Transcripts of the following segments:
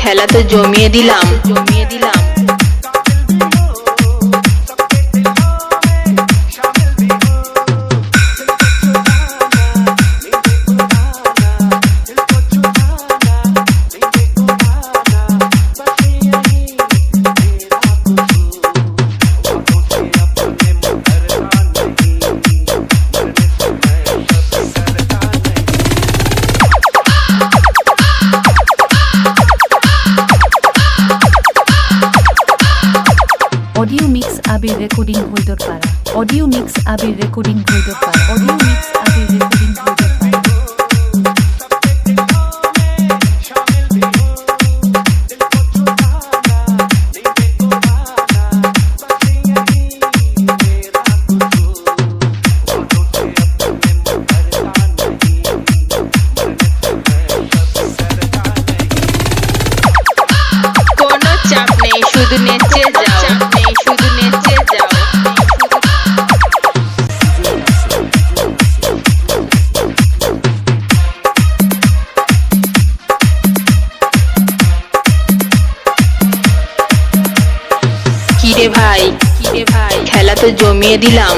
খেলা তো জমিয়ে দিলাম। অডিও মিক্স আবির রেকর্ডিং হইদরপাড়া। অডিও মিক্স আবির রেকর্ডিং হইদরপাড়া। অডিও মিক্স আবির রেকর্ডিং হইদরপাড়া। কোনো চাপ নেই, শুধু নেচে যাও। কিরে ভাই খেলা তো জমিয়ে দিলাম।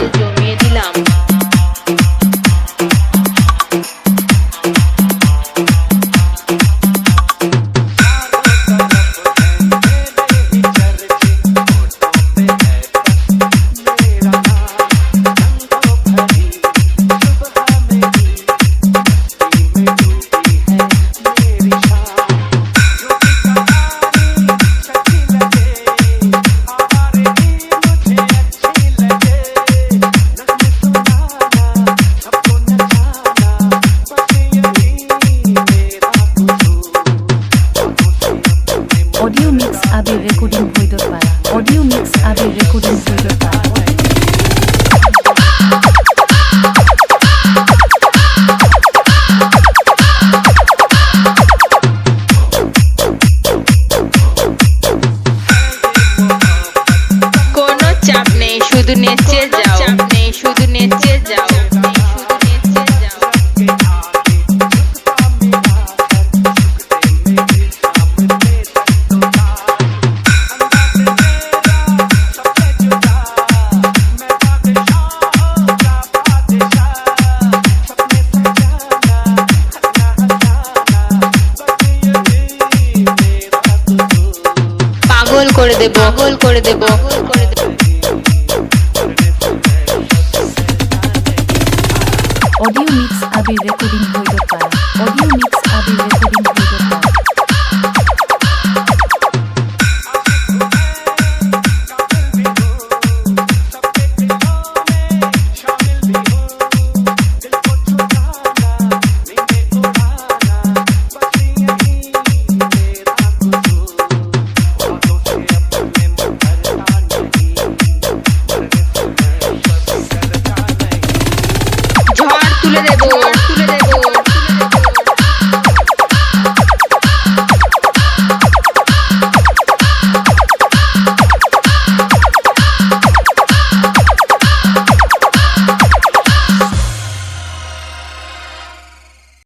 অডিও মিক্স আবির রেকর্ডিং হইদরপাড়া। অডিও মিক্স আবির রেকর্ডিং হইদরপাড়া। কোনো চাপ নেই, শুধু নেচে যাও। পাগল করে দেব।